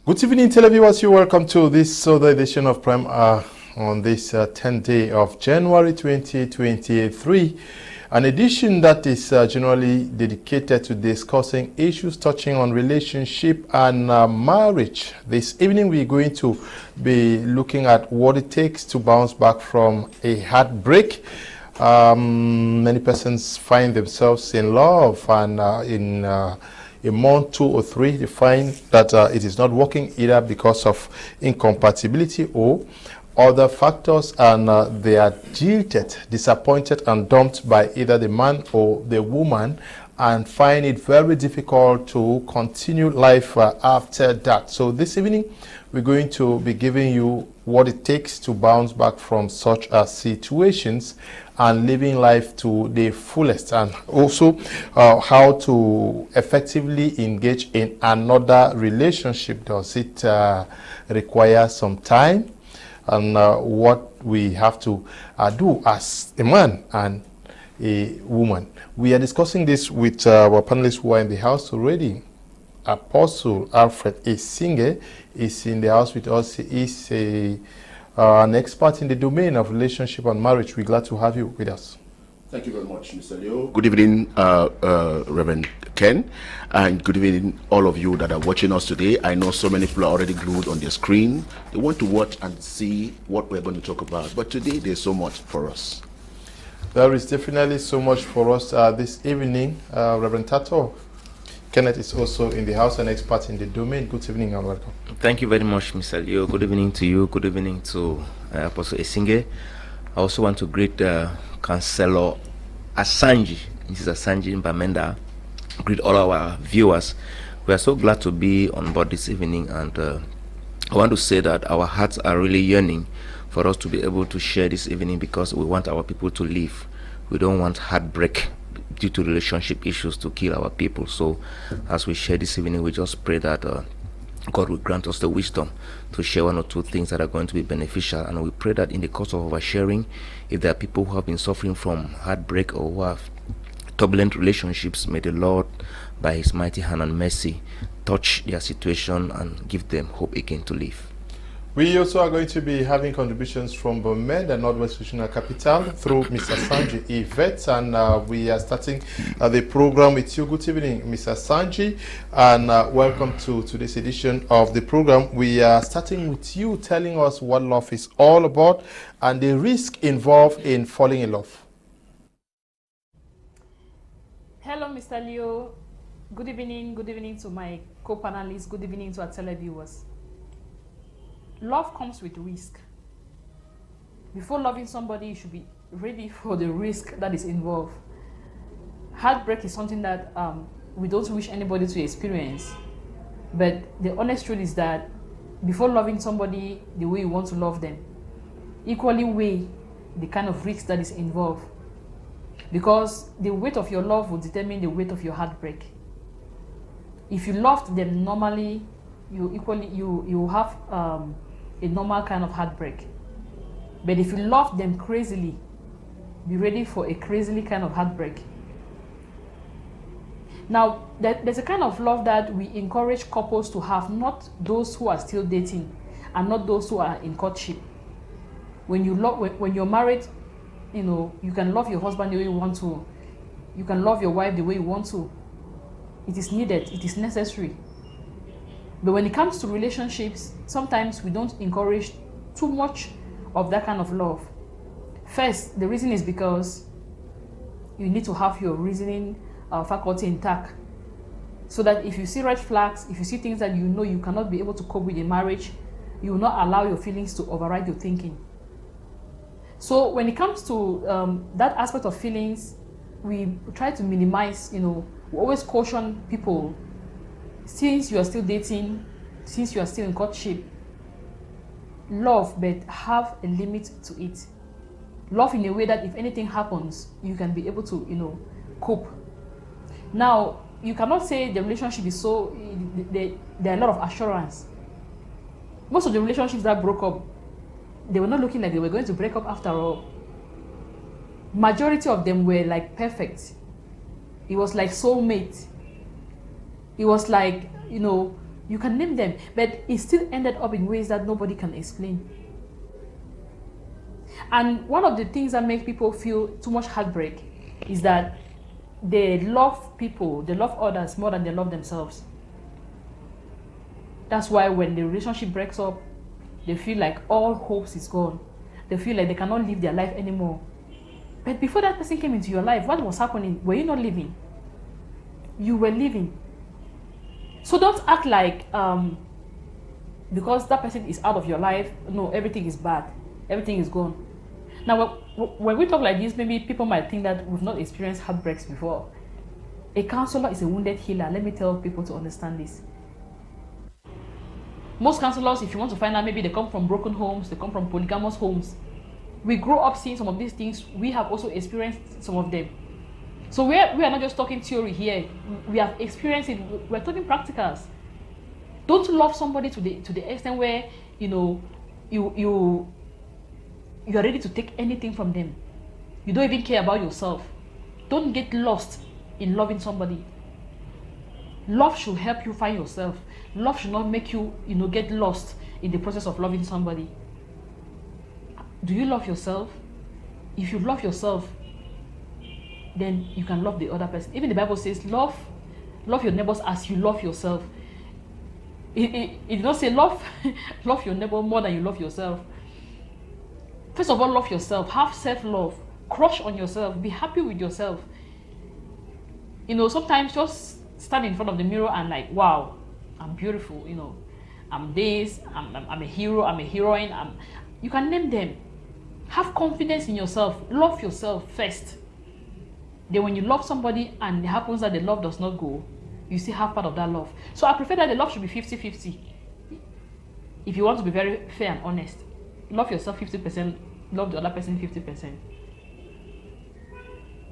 Good evening, televiewers. You're welcome to this other edition of Prime on this 10th day of January 2023. An edition that is generally dedicated to discussing issues touching on relationship and marriage. This evening we're going to be looking at what it takes to bounce back from a heartbreak. Many persons find themselves in love and in a month, 2 or 3, they find that it is not working either because of incompatibility or other factors, and they are jilted, disappointed and dumped by either the man or the woman, and find it very difficult to continue life after that. So this evening we're going to be giving you what it takes to bounce back from such situations and living life to the fullest, and also how to effectively engage in another relationship. Does it require some time, and what we have to do as a man and a woman. We are discussing this with our panelists who are in the house already. Apostle Alfred Esinge is in the house with us. He is an expert in the domain of relationship and marriage. We're glad to have you with us. Thank you very much, Mr. Leo. Good evening, Reverend Ken, and good evening all of you that are watching us today. I know so many people are already glued on their screen. They want to watch and see what we're going to talk about. But today there's so much for us. There is definitely so much for us this evening. Reverend Tato Kenneth is also in the house, an expert in the domain. Good evening and welcome. Thank you very much, Mr. Leo. Good evening to you. Good evening to Apostle Esinge. I also want to greet Councillor Asanji, Mrs. Asanji Bamenda. Greet all our viewers. We are so glad to be on board this evening, and I want to say that our hearts are really yearning for us to be able to share this evening, because we want our people to live. We don't want heartbreak due to relationship issues to kill our people. So as we share this evening, we just pray that God will grant us the wisdom to share one or two things that are going to be beneficial. And we pray that in the course of our sharing, if there are people who have been suffering from heartbreak or who have turbulent relationships, may the Lord, by his mighty hand and mercy, touch their situation and give them hope again to live. We also are going to be having contributions from Bomen, the Northwest Regional Capital, through Mr. Sanji Yvette, and we are starting the program with you. Good evening, Mr. Sanji, and welcome to today's edition of the program. We are starting with you telling us what love is all about and the risk involved in falling in love. Hello, Mr. Leo. Good evening to my co-panelists. Good evening to our televiewers. Love comes with risk. Before loving somebody, you should be ready for the risk that is involved. Heartbreak is something that we don't wish anybody to experience. But the honest truth is that before loving somebody the way you want to love them, equally weigh the kind of risk that is involved. Because the weight of your love will determine the weight of your heartbreak. If you loved them normally, you have a normal kind of heartbreak. But if you love them crazily, be ready for a crazily kind of heartbreak. Now, there's a kind of love that we encourage couples to have, not those who are still dating and not those who are in courtship. When you're married, you know, you can love your husband the way you want to. You can love your wife the way you want to. It is needed, it is necessary. But when it comes to relationships, sometimes we don't encourage too much of that kind of love. First, the reason is because you need to have your reasoning faculty intact, so that if you see red flags, if you see things that you know you cannot be able to cope with in marriage, you will not allow your feelings to override your thinking. So when it comes to that aspect of feelings, we try to minimize, you know, we always caution people, since you are still dating, since you are still in courtship, love, but have a limit to it. Love in a way that if anything happens, you can be able to, you know, cope. Now, you cannot say the relationship is so, there are a lot of assurance. Most of the relationships that broke up, they were not looking like they were going to break up after all. Majority of them were like perfect. It was like soulmate. It was like, you know, You can name them, but it still ended up in ways that nobody can explain. And one of the things that makes people feel too much heartbreak is that they love people, they love others more than they love themselves. That's why when the relationship breaks up, they feel like all hopes is gone. They feel like they cannot live their life anymore. But before that person came into your life, what was happening? Were you not living? You were living. So don't act like because that person is out of your life, no, everything is bad, everything is gone. Now, when we talk like this, maybe people might think that we've not experienced heartbreaks before. A counselor is a wounded healer. Let me tell people to understand this. Most counselors, if you want to find out, maybe they come from broken homes, they come from polygamous homes. We grow up seeing some of these things. We have also experienced some of them. So we are not just talking theory here. We have experienced it. We're talking practicals. Don't love somebody to the extent where you are ready to take anything from them. You don't even care about yourself. Don't get lost in loving somebody. Love should help you find yourself. Love should not make you, get lost in the process of loving somebody. Do you love yourself? If you love yourself, then you can love the other person. Even the Bible says, love your neighbors as you love yourself. It does not say love your neighbor more than you love yourself. First of all, love yourself. Have self-love. Crush on yourself. Be happy with yourself. Sometimes just stand in front of the mirror and like, wow, I'm beautiful. I'm this. I'm a hero. I'm a heroine. You can name them. Have confidence in yourself. Love yourself first. Then when you love somebody and it happens that the love does not go, you still have part of that love. So I prefer that the love should be 50-50. If you want to be very fair and honest, love yourself 50%, love the other person 50%.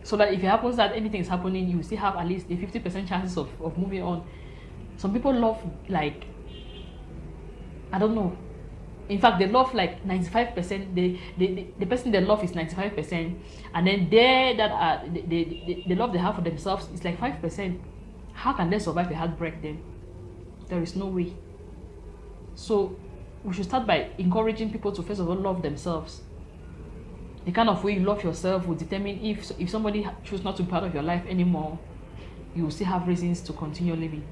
So that if it happens that anything is happening, you still have at least the 50% chances of moving on. Some people love like, I don't know. In fact, they love like 95%. The person they love is 95%, and then the love they have for themselves is like 5%. How can they survive a heartbreak then? There is no way. So we should start by encouraging people to first of all love themselves. The kind of way you love yourself will determine if somebody chooses not to be part of your life anymore, you will still have reasons to continue living.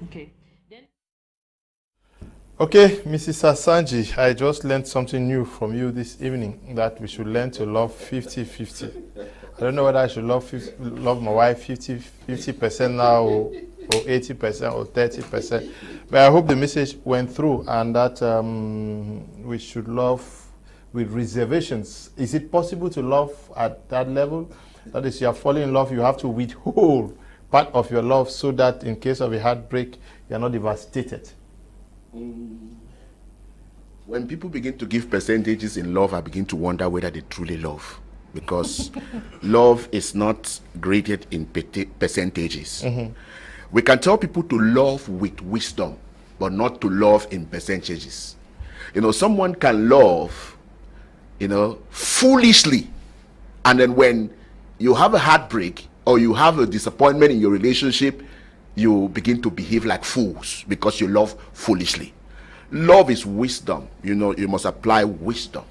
Okay. Okay, Mrs. Asanji, I just learned something new from you this evening, that we should learn to love 50-50. I don't know whether I should love my wife 50% now or 80% or 30%. But I hope the message went through, and that we should love with reservations. Is it possible to love at that level? That is, you are falling in love, you have to withhold part of your love so that in case of a heartbreak, you are not devastated. When people begin to give percentages in love, I begin to wonder whether they truly love, because love is not graded in percentages. We can tell people to love with wisdom, but not to love in percentages. Someone can love, foolishly, and then when you have a heartbreak or you have a disappointment in your relationship, you begin to behave like fools because you love foolishly. Love is wisdom. You must apply wisdom.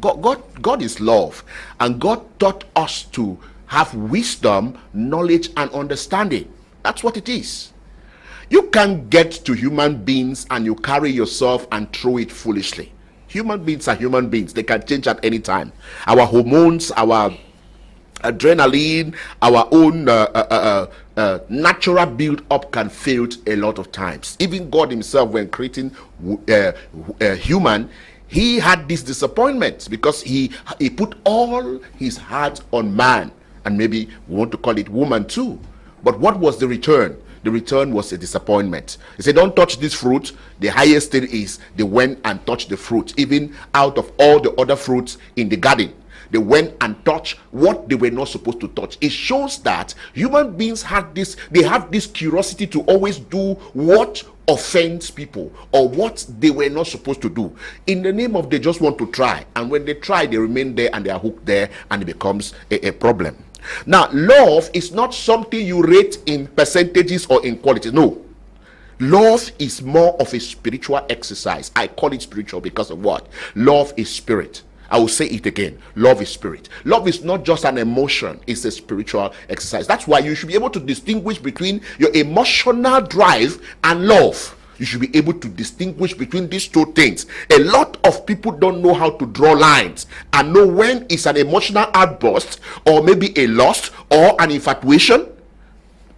God is love, and God taught us to have wisdom, knowledge, and understanding. That's what it is. You can't get to human beings and you carry yourself and throw it foolishly. Human beings are human beings. They can change at any time. Our hormones, our adrenaline, our own natural build-up can fail a lot of times. Even God himself, when creating human, he had this disappointment because he put all his heart on man, and maybe we want to call it woman too. But what was the return? The return was a disappointment. He said, don't touch this fruit. The highest thing is they went and touched the fruit, even out of all the other fruits in the garden. They went and touched what they were not supposed to touch. It shows that human beings have this curiosity to always do what offends people or what they were not supposed to do, in the name of they just want to try. And when they try, they remain there and they are hooked there, and it becomes a problem. Now, love is not something you rate in percentages or in quality. No. Love is more of a spiritual exercise. I call it spiritual because of what? Love is spirit. I will say it again. Love is spirit. Love is not just an emotion, it's a spiritual exercise. That's why you should be able to distinguish between your emotional drive and love. You should be able to distinguish between these two things. A lot of people don't know how to draw lines and know when it's an emotional outburst, or maybe a lust or an infatuation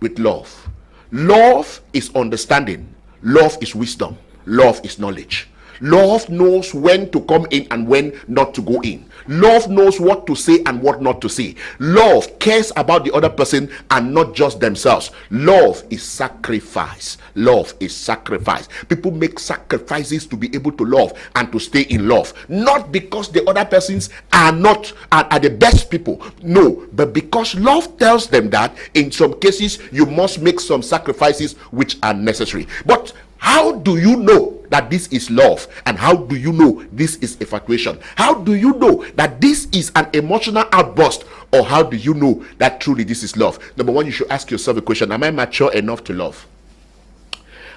with love. Love is understanding. Love is wisdom. Love is knowledge. Love knows when to come in and when not to go in. Love knows what to say and what not to say. Love cares about the other person and not just themselves. Love is sacrifice. Love is sacrifice. People make sacrifices to be able to love and to stay in love. Not because the other persons are the best people. No, but because love tells them that in some cases you must make some sacrifices which are necessary. But how do you know that this is love? And how do you know this is infatuation? How do you know that this is an emotional outburst? Or how do you know that truly this is love? Number one, you should ask yourself a question. Am I mature enough to love?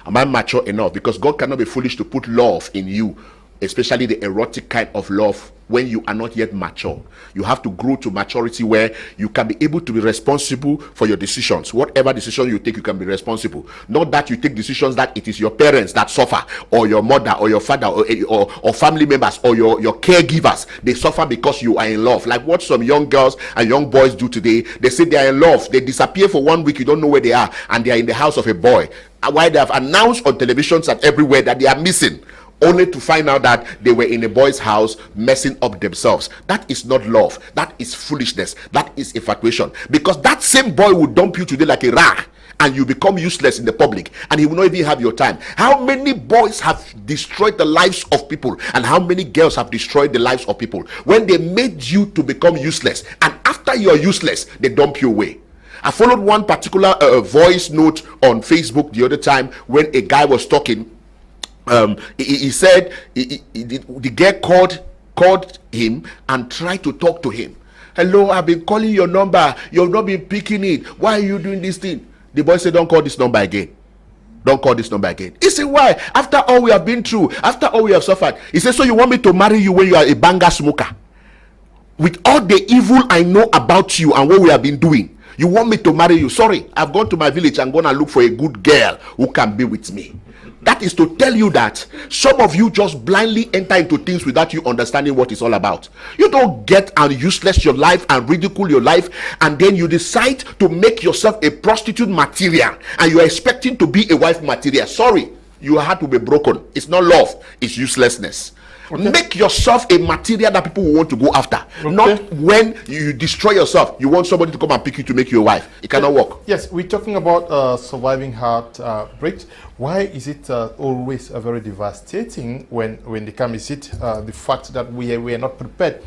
Am I mature enough? Because God cannot be foolish to put love in you, especially the erotic kind of love, when you are not yet mature. You have to grow to maturity where you can be able to be responsible for your decisions. Whatever decision you take, you can be responsible. Not that you take decisions that it is your parents that suffer, or your mother or your father or family members or your caregivers. They suffer because you are in love. Like what some young girls and young boys do today. They say they are in love. They disappear for 1 week. You don't know where they are. And they are in the house of a boy. Why they have announced on televisions and everywhere that they are missing, only to find out that they were in a boy's house messing up themselves. That is not love. That is foolishness. That is infatuation. Because that same boy will dump you today like a rag, and you become useless in the public, and he will not even have your time. How many boys have destroyed the lives of people, and how many girls have destroyed the lives of people when they made you to become useless, and after you're useless, they dump you away? I followed one particular voice note on Facebook the other time when a guy was talking. He said the girl called him and tried to talk to him. Hello, I've been calling your number. You've not been picking it. Why are you doing this thing? The boy said, don't call this number again. Don't call this number again. He said, why? After all we have been through, after all we have suffered. He said, so you want me to marry you when you are a banger smoker? With all the evil I know about you and what we have been doing, you want me to marry you? Sorry, I've gone to my village and gonna look for a good girl who can be with me. That is to tell you that some of you just blindly enter into things without you understanding what it's all about. You don't get and useless your life and ridicule your life, and then you decide to make yourself a prostitute material, and you are expecting to be a wife material. Sorry, your heart will be broken. It's not love, it's uselessness. Okay. Make yourself a material that people will want to go after. Okay. Not when you destroy yourself, you want somebody to come and pick you to make you a wife. It cannot work. Yes, we're talking about surviving heartbreak. Why is it always very devastating when they come? Is it the fact that we are not prepared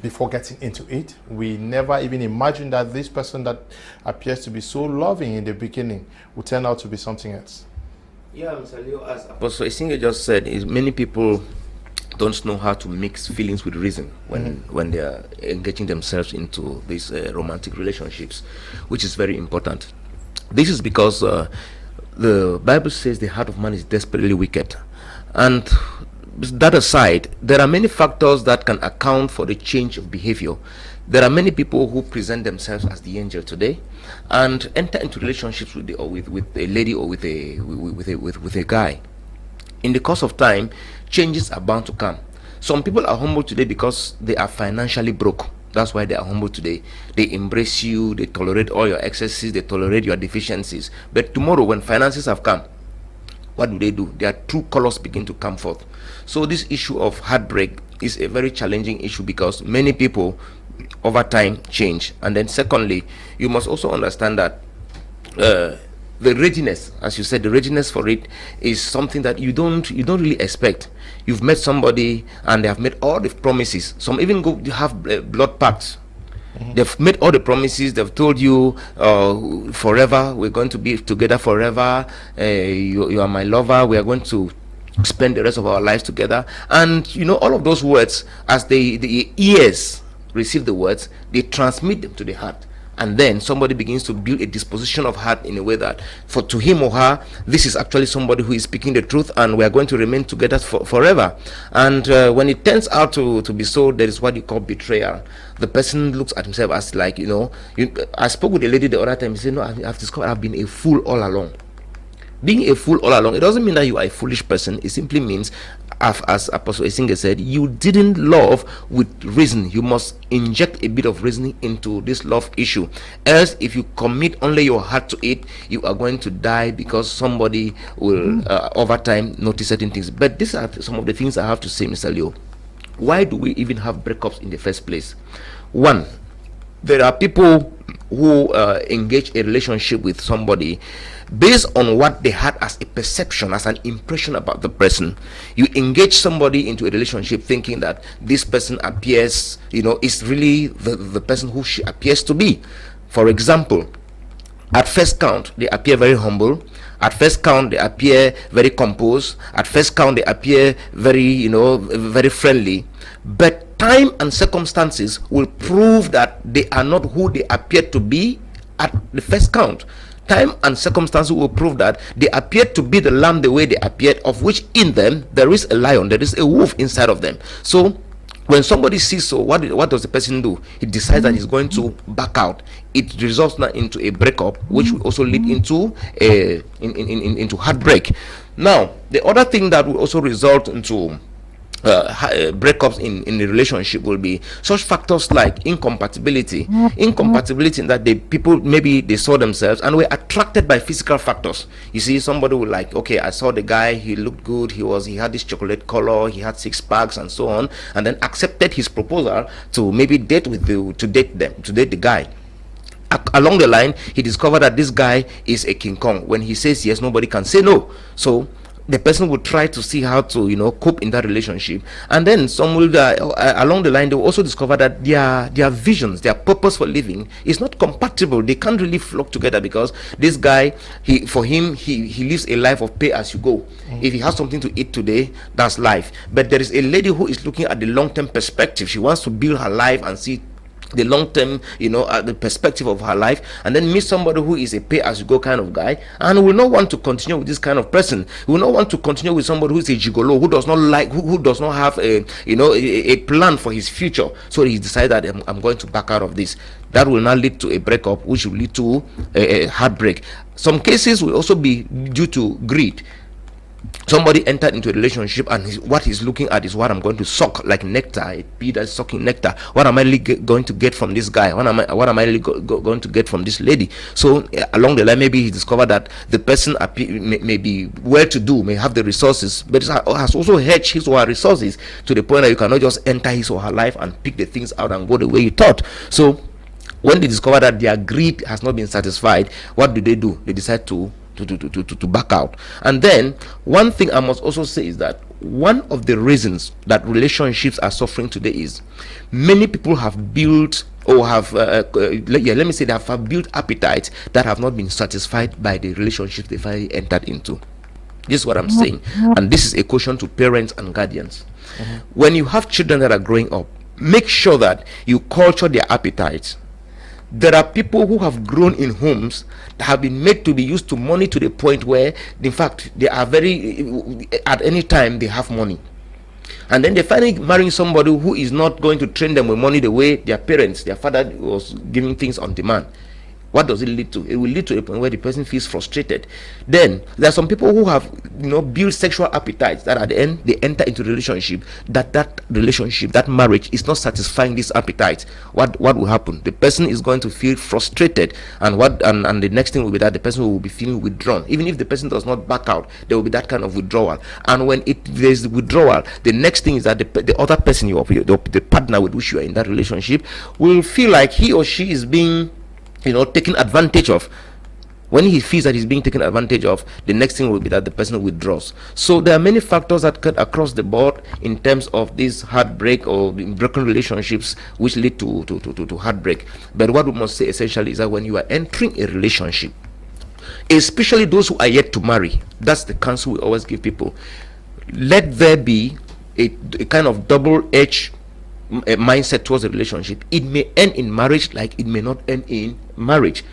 before getting into it? We never even imagined that this person that appears to be so loving in the beginning would turn out to be something else. Yeah, Mr. Leo, as Apostle Esinge just said, is many people don't know how to mix feelings with reason when they are engaging themselves into these romantic relationships, which is very important. This is because the Bible says the heart of man is desperately wicked. And that aside, there are many factors that can account for the change of behavior. There are many people who present themselves as the angel today and enter into relationships with a lady or with a guy. In the course of time, changes are bound to come. Some people are humble today because they are financially broke. That's why they are humble today. They embrace you, they tolerate all your excesses, they tolerate your deficiencies. But tomorrow, when finances have come, what do? Their true colors begin to come forth. So this issue of heartbreak is a very challenging issue because many people over time change. And then secondly, you must also understand that the readiness, as you said, the readiness for it is something that you don't really expect. You've met somebody and they have made all the promises. Some even go to have blood pacts. They've made all the promises. They've told you forever, we're going to be together forever. You are my lover. We are going to spend the rest of our lives together. And you know, all of those words, as the ears receive the words, they transmit them to the heart, and then somebody begins to build a disposition of heart in a way that to him or her, this is actually somebody who is speaking the truth, and we are going to remain together forever. And when it turns out to be so, there is what you call betrayal. The person looks at himself as like, I spoke with a lady the other time. She said, no, I've discovered I've been a fool all along. Being a fool all along, it doesn't mean that you are a foolish person. It simply means, as Apostle Esinge said, you didn't love with reason. You must inject a bit of reasoning into this love issue. Else, if you commit only your heart to it, you are going to die because somebody will, over time, notice certain things. But these are some of the things I have to say, Mr. Leo. Why do we even have breakups in the first place? One, there are people who engage a relationship with somebody based on what they had as a perception, as an impression about the person. You engage somebody into a relationship thinking that this person appears, is really the person who she appears to be. For example, at first count, they appear very humble. At first count, they appear very composed. At first count, they appear very, very friendly. But time and circumstances will prove that they are not who they appear to be at the first count. Time and circumstances will prove that they appear to be the lamb the way they appeared, of which in them there is a lion, there is a wolf inside of them. So when somebody sees so, what does the person do? He decides that he's going to back out. It results now into a breakup, which will also lead into into heartbreak. Now, the other thing that will also result into breakups in the relationship will be such factors like incompatibility in that people maybe they saw themselves and were attracted by physical factors. You see, somebody will like, okay, I saw the guy, he looked good, he had this chocolate color, he had 6 packs and so on, and then accepted his proposal to maybe date the guy. Along the line, he discovered that this guy is a King Kong. When he says yes, nobody can say no. So the person will try to see how to cope in that relationship, and then some will along the line they will also discover that their visions, their purpose for living is not compatible. They can't really flock together because this guy, he lives a life of pay as you go. If he has something to eat today, that's life. But there is a lady who is looking at the long-term perspective. She wants to build her life and see the long-term, the perspective of her life, and then meet somebody who is a pay-as-you-go kind of guy, and will not want to continue with this kind of person. Will not want to continue with somebody who is a gigolo, who does not like, who does not have a plan for his future. So he decided that I'm going to back out of this. That will now lead to a breakup, which will lead to a heartbreak. Some cases will also be due to greed. Somebody entered into a relationship and what he's looking at is what I'm going to suck like nectar, a bee that's sucking nectar. What am I really going to get from this guy? What am I really going to get from this lady? So along the line, maybe he discovered that the person may be well-to-do, may have the resources, but has also hedged his or her resources to the point that you cannot just enter his or her life and pick the things out and go the way you thought. So when they discover that their greed has not been satisfied, what do? They decide to back out. And then one thing I must also say is that one of the reasons that relationships are suffering today is many people have built or have they have built appetites that have not been satisfied by the relationships they finally entered into. This is what I'm saying, and this is a caution to parents and guardians. When you have children that are growing up, make sure that you culture their appetites. There are people who have grown in homes that have been made to be used to money to the point where, in fact, they are at any time they have money. And then they finally marrying somebody who is not going to train them with money the way their parents, their father was giving things on demand. What does it lead to? It will lead to a point where the person feels frustrated. Then there are some people who have built sexual appetites that at the end they enter into relationship, that relationship, that marriage is not satisfying this appetite. What will happen? The person is going to feel frustrated, and the next thing will be that the person will be feeling withdrawn. Even if the person does not back out, there will be that kind of withdrawal. And when there's withdrawal, the next thing is that the other person, the partner with which you are in that relationship, will feel like he or she is being taken advantage of. When he feels that he's being taken advantage of, the next thing will be that the person withdraws. So there are many factors that cut across the board in terms of this heartbreak or broken relationships which lead to heartbreak. But what we must say essentially is that when you are entering a relationship, especially those who are yet to marry, that's the counsel we always give people. Let there be a kind of double-edged mindset towards a relationship, it may end in marriage like it may not end in marriage.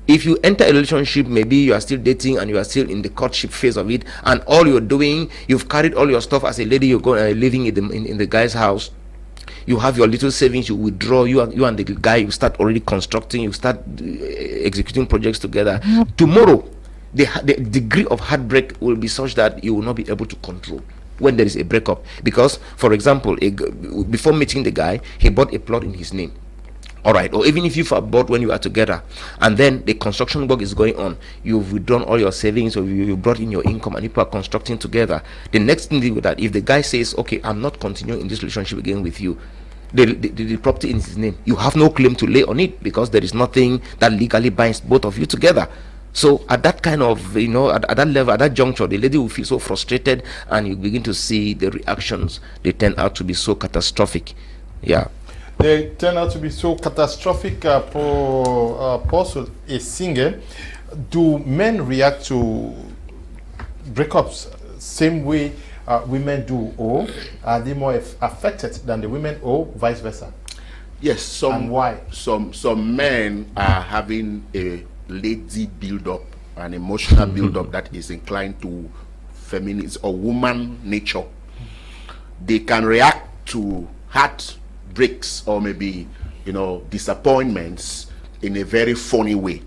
If you enter a relationship, maybe you are still dating and you are still in the courtship phase of it, and all you're doing, you've carried all your stuff as a lady, you're going living in the guy's house, you have your little savings, you withdraw, you and the guy, you start already constructing, you start executing projects together. Tomorrow the degree of heartbreak will be such that you will not be able to control when there is a breakup. Because, for example, before meeting the guy, he bought a plot in his name, all right, or even if you bought when you are together, and then the construction work is going on, you've withdrawn all your savings, or you brought in your income, and people are constructing together. The next thing with that, if the guy says, okay, I'm not continuing in this relationship again with you, the property in his name, you have no claim to lay on it, because there is nothing that legally binds both of you together. So at that kind of, at that level, at that juncture, the lady will feel so frustrated, and you begin to see the reactions. They turn out to be so catastrophic. Yeah. They turn out to be so catastrophic. Apostle Esinge, do men react to breakups same way women do, or are they more affected than the women, or vice versa? Yes, and why? Some men are having a lazy build-up, an emotional build-up that is inclined to feminist or woman nature. They can react to heartbreaks or maybe disappointments in a very funny way.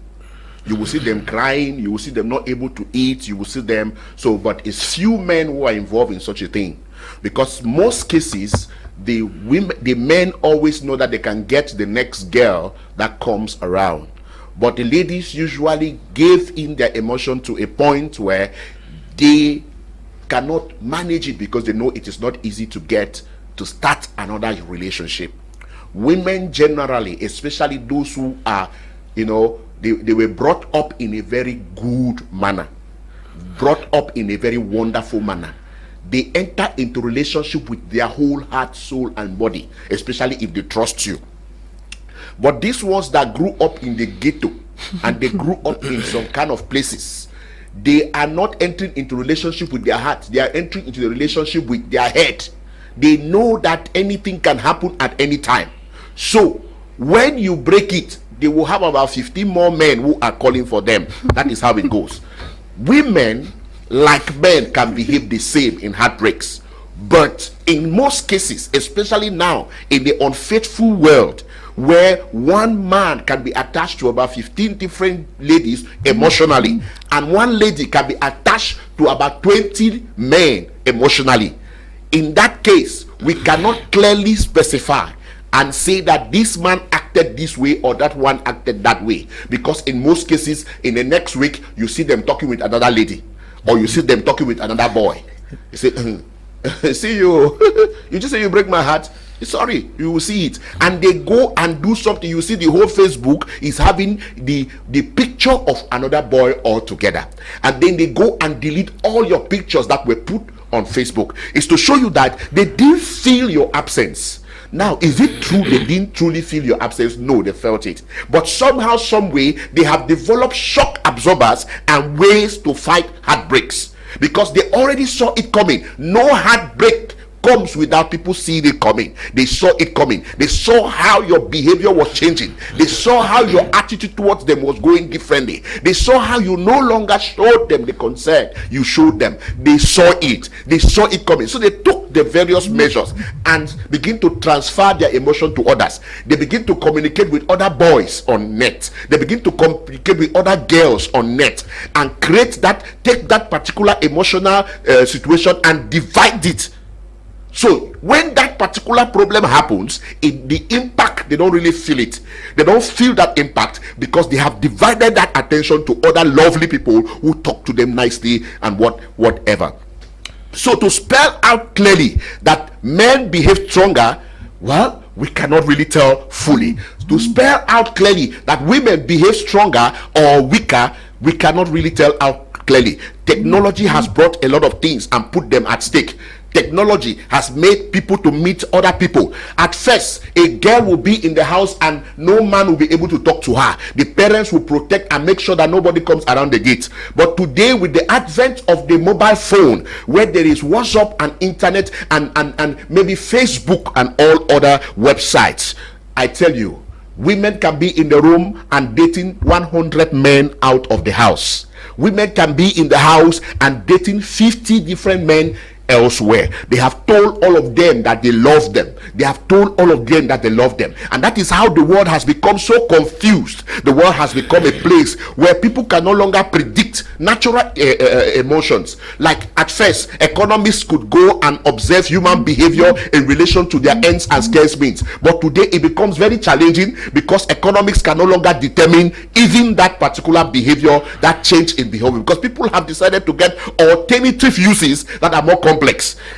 You will see them crying, you will see them not able to eat, you will see them but it's few men who are involved in such a thing, because most cases the men always know that they can get the next girl that comes around. But the ladies usually give in their emotion to a point where they cannot manage it, because they know it is not easy to start another relationship. Women generally, especially those who are, they were brought up in a very good manner, brought up in a very wonderful manner. They enter into relationship with their whole heart, soul, and body, especially if they trust you. But these ones that grew up in the ghetto and they grew up in some kind of places, they are not entering into relationship with their heart. They are entering into the relationship with their head. They know that anything can happen at any time. So when you break it, they will have about 15 more men who are calling for them. That is how it goes. Women, like men, can behave the same in heartbreaks. But in most cases, especially now in the unfaithful world, where one man can be attached to about 15 different ladies emotionally, and one lady can be attached to about 20 men emotionally. In that case, we cannot clearly specify and say that this man acted this way or that one acted that way, because in most cases, in the next week, you see them talking with another lady, or you see them talking with another boy. You say, see you, you just say you break my heart. Sorry, you will see it. And they go and do something. You see the whole Facebook is having the picture of another boy altogether. And then they go and delete all your pictures that were put on Facebook. It's to show you that they didn't feel your absence. Now, is it true they didn't truly feel your absence? No, they felt it. But somehow, some way, they have developed shock absorbers and ways to fight heartbreaks, because they already saw it coming. No heartbreak comes without people seeing it coming. They saw it coming. They saw how your behavior was changing. They saw how your attitude towards them was going differently. They saw how you no longer showed them the concern you showed them. They saw it. They saw it coming. So they took the various measures and begin to transfer their emotion to others. They begin to communicate with other boys on net. They begin to communicate with other girls on net, and take that particular emotional situation and divide it. So when that particular problem happens, the impact, they don't really feel it. They don't feel that impact, because they have divided that attention to other lovely people who talk to them nicely and whatever. So to spell out clearly that men behave stronger, well, we cannot really tell fully. To spell out clearly that women behave stronger or weaker, we cannot really tell out clearly. Technology has brought a lot of things and put them at stake. Technology has made people to meet other people. At first, a girl will be in the house and no man will be able to talk to her. The parents will protect and make sure that nobody comes around the gate. But today, with the advent of the mobile phone, where there is WhatsApp and internet and maybe Facebook and all other websites, I tell you, women can be in the room and dating 100 men out of the house. Women can be in the house and dating 50 different men elsewhere. They have told all of them that they love them. They have told all of them that they love them. And that is how the world has become so confused. The world has become a place where people can no longer predict natural emotions. Like at first, economists could go and observe human behavior in relation to their ends and scarce means. But today it becomes very challenging because economics can no longer determine even that particular behavior, that change in behavior. Because people have decided to get alternative uses that are more complex.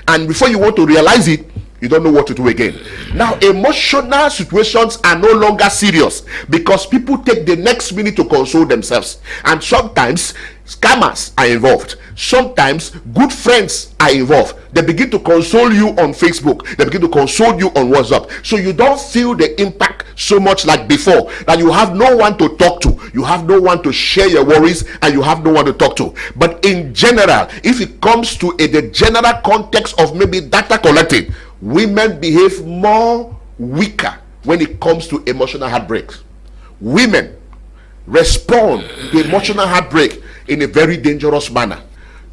And before you want to realize it, you don't know what to do again. Now, emotional situations are no longer serious because people take the next minute to console themselves. And sometimes scammers are involved. Sometimes good friends are involved. They begin to console you on Facebook. They begin to console you on WhatsApp. So you don't feel the impact so much like before, that you have no one to talk to. You have no one to share your worries, and you have no one to talk to. But in general, if it comes to the general context of maybe data collecting, women behave more weaker when it comes to emotional heartbreaks. Women respond to emotional heartbreak in a very dangerous manner.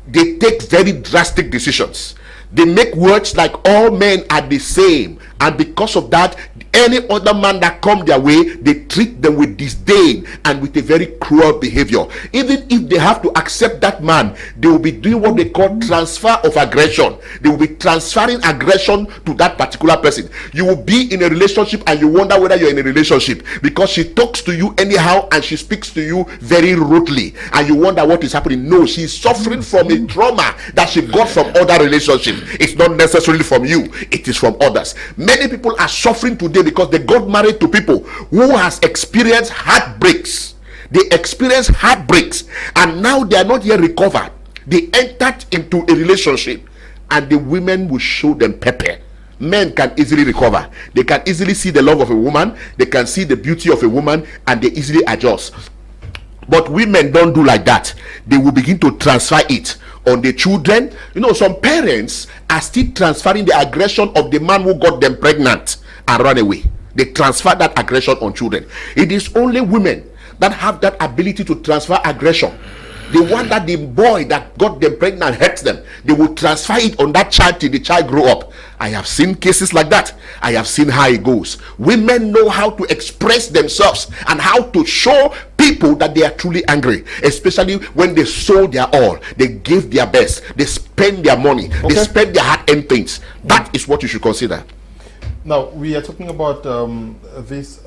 They take very drastic decisions. They make words like all men are the same, and because of that, any other man that come their way, they treat them with disdain and with a very cruel behavior. Even if they have to accept that man, they will be doing what they call transfer of aggression. They will be transferring aggression to that particular person. You will be in a relationship and you wonder whether you're in a relationship because she talks to you anyhow and she speaks to you very rudely, and you wonder what is happening. No, she's suffering from a trauma that she got from other relationships. It's not necessarily from you, it is from others. Many people are suffering today because they got married to people who has experienced heartbreaks. They experienced heartbreaks and now they are not yet recovered. They entered into a relationship and the women will show them pepper. Men can easily recover. They can easily see the love of a woman. They can see the beauty of a woman and they easily adjust. But women don't do like that. They will begin to transfer it on the children. You know, some parents are still transferring the aggression of the man who got them pregnant and run away. They transfer that aggression on children. It is only women that have that ability to transfer aggression. The one that the boy that got them pregnant hurts them, they will transfer it on that child till the child grow up. I have seen cases like that. I have seen how it goes. Women know how to express themselves and how to show people that they are truly angry, especially when they sold their all, they gave their best, they spend their money, they spend their hard-earned things. That is what you should consider. Now, we are talking about this